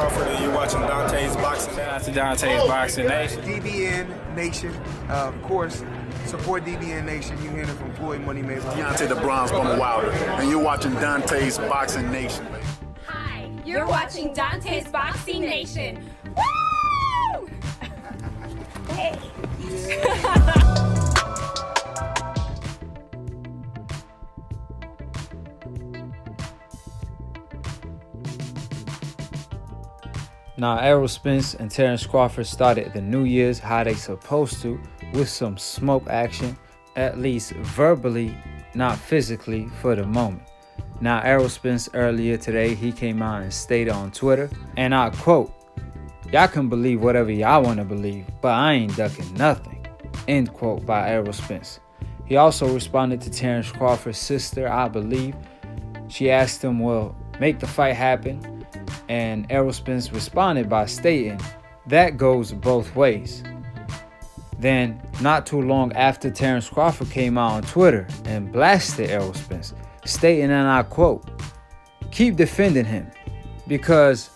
Crawford, and you're watching Dante's Boxing. Shout out to Dante's Boxing Nation. DBN Nation, of course. Support DBN Nation. You hearing it from Floyd Money Mayweather. Deontay the Bronze Bomber Wilder, and you're watching Dante's Boxing Nation. Hi, you're watching Dante's Boxing Nation. Woo! Hey. Now, Errol Spence and Terrence Crawford started the New Year's how they supposed to, with some smoke action, at least verbally, not physically for the moment. Now, Errol Spence earlier today, he came out and stated on Twitter, and I quote, "Y'all can believe whatever y'all want to believe, but I ain't ducking nothing," end quote by Errol Spence. He also responded to Terrence Crawford's sister, I believe. She asked him, well, make the fight happen. And Errol Spence responded by stating, that goes both ways. Then, not too long after, Terrence Crawford came out on Twitter and blasted Errol Spence, stating, and I quote, "Keep defending him, because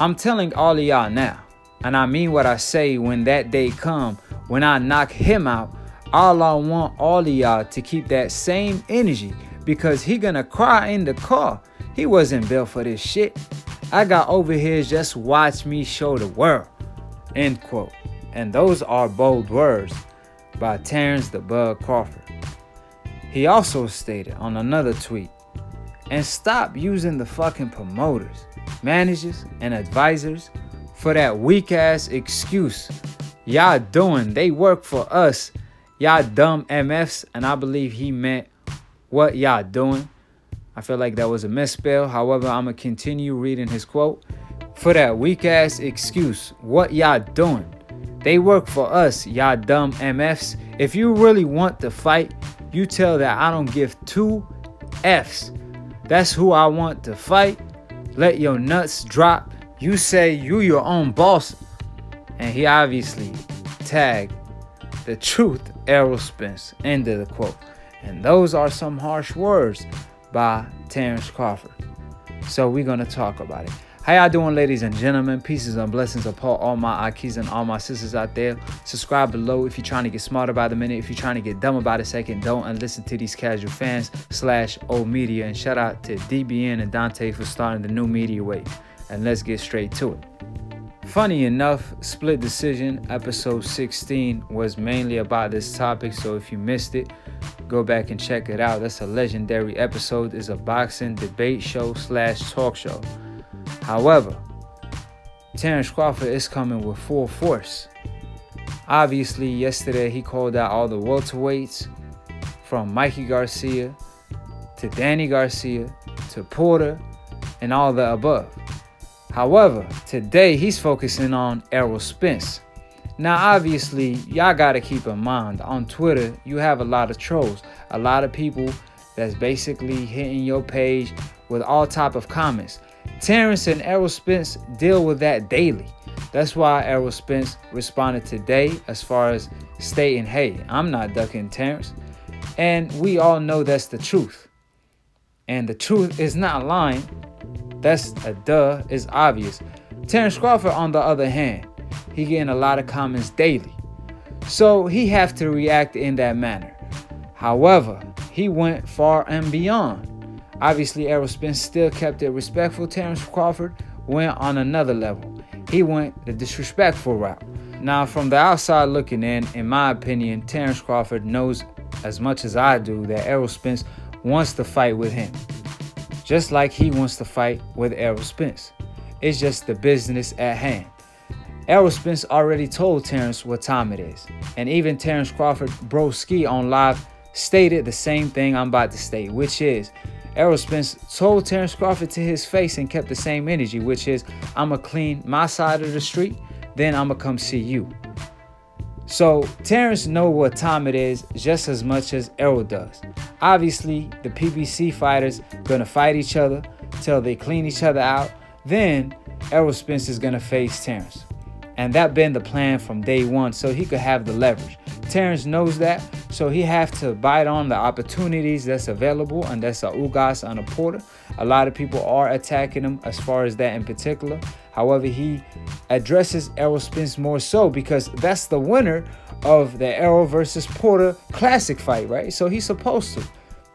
I'm telling all of y'all now, and I mean what I say when that day come, when I knock him out, all I want all of y'all to keep that same energy, because he gonna cry in the car. He wasn't built for this shit. I got over here, just watch me show the world," end quote. And those are bold words by Terrence the Bug Crawford. He also stated on another tweet, "And stop using the fucking promoters, managers, and advisors for that weak ass excuse y'all doing. They work for us, y'all dumb MFs," and I believe he meant what y'all doing. I feel like that was a misspell. However, I'm going to continue reading his quote. "For that weak ass excuse, what y'all doing? They work for us, y'all dumb MFs. If you really want to fight, you tell that I don't give two Fs. That's who I want to fight. Let your nuts drop. You say you your own boss." And he obviously tagged the truth, Errol Spence, end of the quote. And those are some harsh words by Terrence Crawford. So we're going to talk about it. How y'all doing, ladies and gentlemen? Pieces and blessings upon all my Accuse and all my sisters out there. Subscribe below if you're trying to get smarter by the minute. If you're trying to get dumb about a second, don't, and listen to these casual fans / old media. And shout out to DBN and Dante for starting the new media wave. And let's get straight to it. Funny enough, Split Decision episode 16 was mainly about this topic, so if you missed it, go back and check it out. That's a legendary episode. It's a boxing debate show / talk show. However, Terrence Crawford is coming with full force. Obviously, yesterday he called out all the welterweights, from Mikey Garcia to Danny Garcia to Porter and all the above. However, today he's focusing on Errol Spence. Now, obviously, y'all got to keep in mind, on Twitter, you have a lot of trolls, a lot of people that's basically hitting your page with all type of comments. Terrence and Errol Spence deal with that daily. That's why Errol Spence responded today as far as stating, hey, I'm not ducking Terrence. And we all know that's the truth. And the truth is not lying. That's a duh, it's obvious. Terrence Crawford, on the other hand, he getting a lot of comments daily. So he have to react in that manner. However, he went far and beyond. Obviously, Errol Spence still kept it respectful. Terrence Crawford went on another level. He went the disrespectful route. Now, from the outside looking in my opinion, Terrence Crawford knows as much as I do that Errol Spence wants to fight with him. Just like he wants to fight with Errol Spence. It's just the business at hand. Errol Spence already told Terrence what time it is. And even Terrence Crawford broski on live stated the same thing I'm about to state, which is Errol Spence told Terrence Crawford to his face and kept the same energy, which is, I'm going to clean my side of the street, then I'm going to come see you. So Terrence know what time it is just as much as Errol does. Obviously, the PBC fighters gonna fight each other till they clean each other out. Then Errol Spence is gonna face Terrence. And that been the plan from day one, so he could have the leverage. Terrence knows that, so he have to bite on the opportunities that's available, and that's a Ugas and a Porter. A lot of people are attacking him as far as that in particular. However, he addresses Errol Spence more so because that's the winner of the Errol versus Porter classic fight, right? So he's supposed to.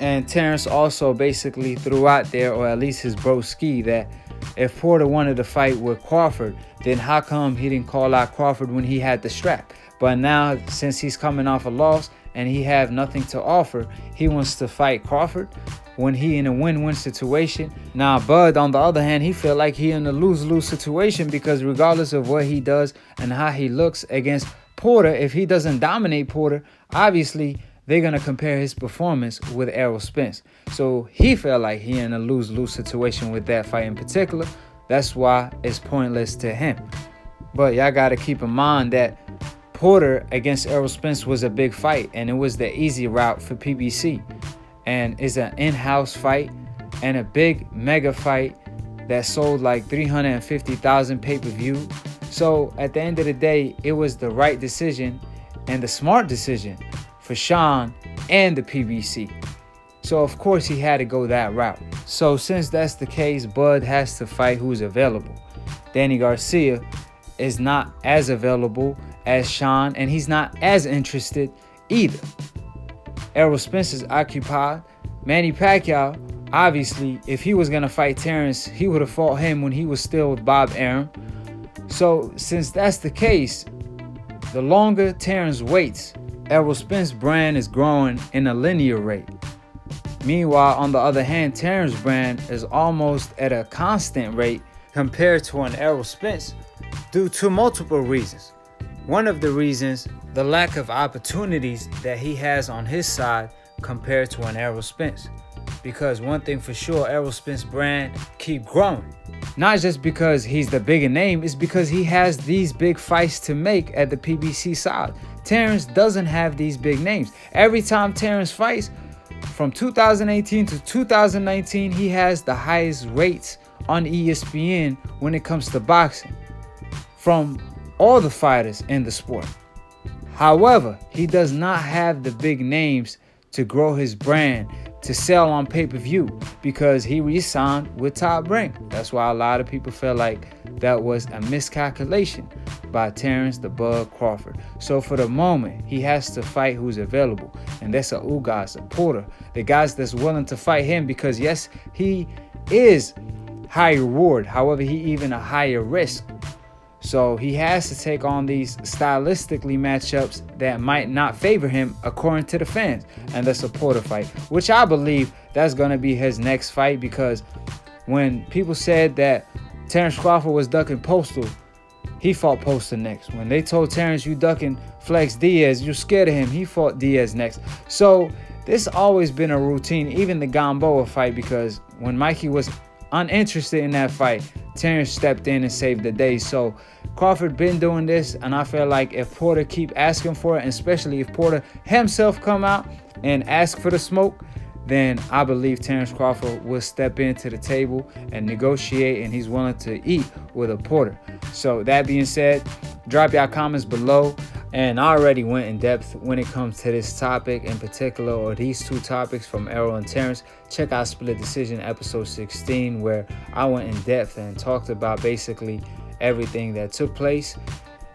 And Terrence also basically threw out there, or at least his broski, that if Porter wanted to fight with Crawford, then how come he didn't call out Crawford when he had the strap? But now, since he's coming off a loss and he have nothing to offer, he wants to fight Crawford when he in a win-win situation. Now, Bud, on the other hand, he feel like he in a lose-lose situation because regardless of what he does and how he looks against Porter, if he doesn't dominate Porter, obviously they're going to compare his performance with Errol Spence. So he felt like he in a lose-lose situation with that fight in particular. That's why it's pointless to him. But y'all got to keep in mind that Porter against Errol Spence was a big fight, and it was the easy route for PBC. And it's an in-house fight and a big mega fight that sold like 350,000 pay-per-view. So at the end of the day, it was the right decision and the smart decision for Sean and the PBC. So of course he had to go that route. So since that's the case, Bud has to fight who's available. Danny Garcia is not as available as Sean, and he's not as interested either. Errol Spence is occupied. Manny Pacquiao, obviously, if he was going to fight Terrence, he would have fought him when he was still with Bob Arum. So since that's the case, the longer Terrence waits, Errol Spence's brand is growing in a linear rate. Meanwhile, on the other hand, Terrence's brand is almost at a constant rate compared to an Errol Spence due to multiple reasons. One of the reasons, the lack of opportunities that he has on his side compared to an Errol Spence. Because one thing for sure, Errol Spence's brand keep growing. Not just because he's the bigger name, it's because he has these big fights to make at the PBC side. Terrence doesn't have these big names. Every time Terrence fights, from 2018 to 2019, he has the highest rates on ESPN when it comes to boxing from all the fighters in the sport. However, he does not have the big names to grow his brand, to sell on pay-per-view, because he re-signed with Top Rank. That's why a lot of people feel like that was a miscalculation by Terrence the Bud Crawford. So for the moment, he has to fight who's available, and that's a Ugas, a Porter, the guys that's willing to fight him, because yes, he is high reward, however, he even a higher risk. So he has to take on these stylistically matchups that might not favor him according to the fans. And that's a Porter fight, which I believe that's going to be his next fight, because when people said that Terrence Crawford was ducking Postal, he fought Postal next. When they told Terrence, you ducking Flex Diaz, you're scared of him, he fought Diaz next. So this always been a routine, even the Gamboa fight, because when Mikey was uninterested in that fight, Terrence stepped in and saved the day. So Crawford been doing this, and I feel like if Porter keep asking for it, and especially if Porter himself come out and ask for the smoke, then I believe Terrence Crawford will step into the table and negotiate, and he's willing to eat with a Porter. So that being said, drop your comments below. And I already went in depth when it comes to this topic in particular, or these two topics from Errol and Terrence. Check out Split Decision episode 16, where I went in depth and talked about basically everything that took place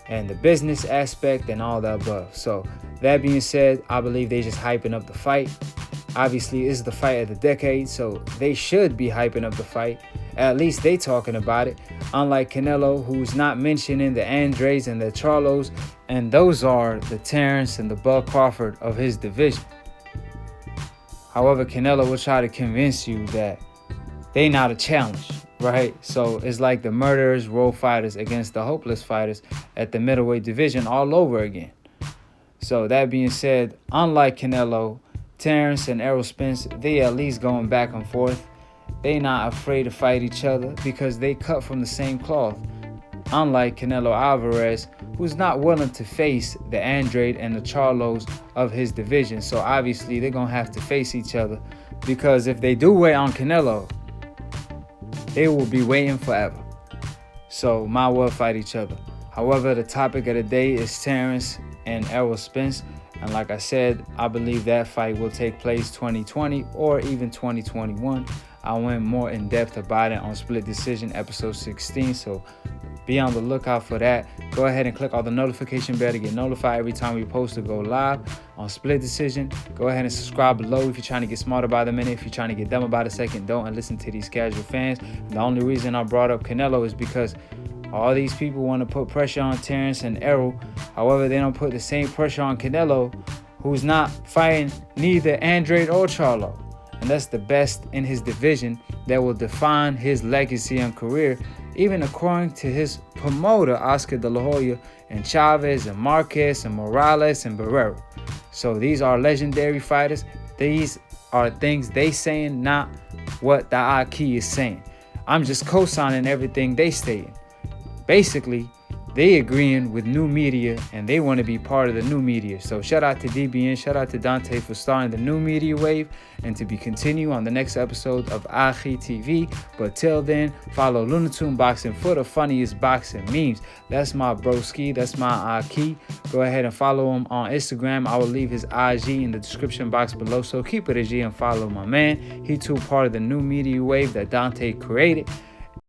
and the business aspect and all the above. So that being said, I believe they just hyping up the fight. Obviously, it's the fight of the decade, so they should be hyping up the fight. At least they talking about it. Unlike Canelo, who's not mentioning the Andres and the Charlos, and those are the Terrence and the Bud Crawford of his division. However, Canelo will try to convince you that they not a challenge, right? So it's like the murderers, role fighters against the hopeless fighters at the middleweight division all over again. So that being said, unlike Canelo, Terrence and Errol Spence, they at least going back and forth. They not afraid to fight each other because they cut from the same cloth. Unlike Canelo Alvarez, who's not willing to face the Andrade and the Charlos of his division. So obviously they're going to have to face each other, because if they do wait on Canelo, they will be waiting forever. So might well fight each other. However, the topic of the day is Terrence and Errol Spence. And like I said, I believe that fight will take place 2020 or even 2021. I went more in depth about it on Split Decision episode 16. So be on the lookout for that. Go ahead and click on the notification bell to get notified every time we post to go live on Split Decision. Go ahead and subscribe below if you're trying to get smarter by the minute. If you're trying to get dumb about a second, don't, and listen to these casual fans. The only reason I brought up Canelo is because all these people want to put pressure on Terrence and Errol. However, they don't put the same pressure on Canelo, who's not fighting neither Andrade or Charlo. And that's the best in his division that will define his legacy and career, even according to his promoter, Oscar De La Hoya, and Chavez and Marquez and Morales and Barrera. So these are legendary fighters. These are things they saying, not what the Accuse is saying. I'm just co-signing everything they saying. Basically, they agreeing with new media and they want to be part of the new media. So shout out to DBN, shout out to Dante for starting the new media wave, and to be continued on the next episode of Accuse TV. But till then, follow Lunatune Boxing for the funniest boxing memes. That's my broski, that's my Accuse. Go ahead and follow him on Instagram. I will leave his IG in the description box below. So keep it a G and follow my man. He too part of the new media wave that Dante created.